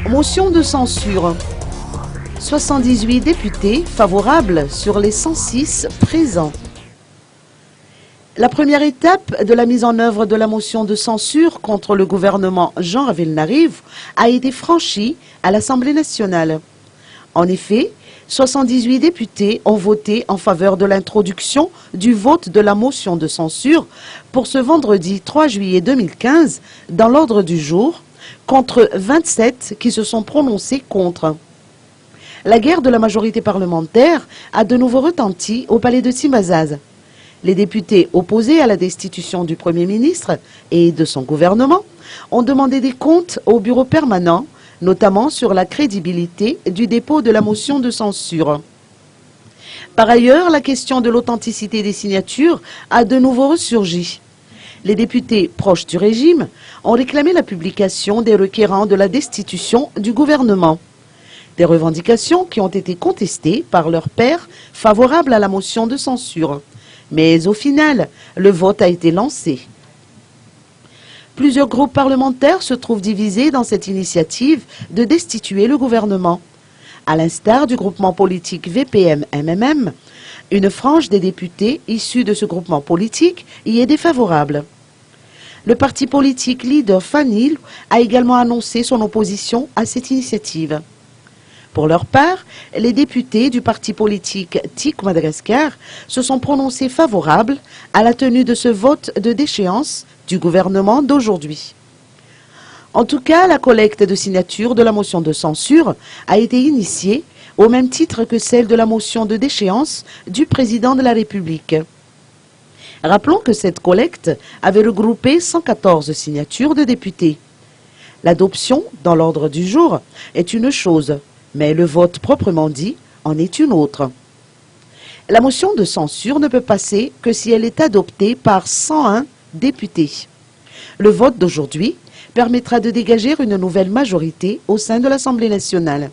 Motion de censure. 78 députés favorables sur les 106 présents. La première étape de la mise en œuvre de la motion de censure contre le gouvernement Jean Ravelnariv a été franchie à l'Assemblée nationale. En effet, 78 députés ont voté en faveur de l'introduction du vote de la motion de censure pour ce vendredi 3 juillet 2015 dans l'ordre du jour, contre 27 qui se sont prononcés contre. La guerre de la majorité parlementaire a de nouveau retenti au palais de Timazaz. Les députés opposés à la destitution du Premier ministre et de son gouvernement ont demandé des comptes au bureau permanent, notamment sur la crédibilité du dépôt de la motion de censure. Par ailleurs, la question de l'authenticité des signatures a de nouveau ressurgi. Les députés proches du régime ont réclamé la publication des requérants de la destitution du gouvernement. Des revendications qui ont été contestées par leurs pairs favorables à la motion de censure. Mais au final, le vote a été lancé. Plusieurs groupes parlementaires se trouvent divisés dans cette initiative de destituer le gouvernement. À l'instar du groupement politique VPM-MMM, une frange des députés issus de ce groupement politique y est défavorable. Le parti politique leader Fanil a également annoncé son opposition à cette initiative. Pour leur part, les députés du parti politique TIC Madagascar se sont prononcés favorables à la tenue de ce vote de déchéance du gouvernement d'aujourd'hui. En tout cas, la collecte de signatures de la motion de censure a été initiée au même titre que celle de la motion de déchéance du président de la République. Rappelons que cette collecte avait regroupé 114 signatures de députés. L'adoption dans l'ordre du jour est une chose, mais le vote proprement dit en est une autre. La motion de censure ne peut passer que si elle est adoptée par 101 députés. Le vote d'aujourd'hui permettra de dégager une nouvelle majorité au sein de l'Assemblée nationale.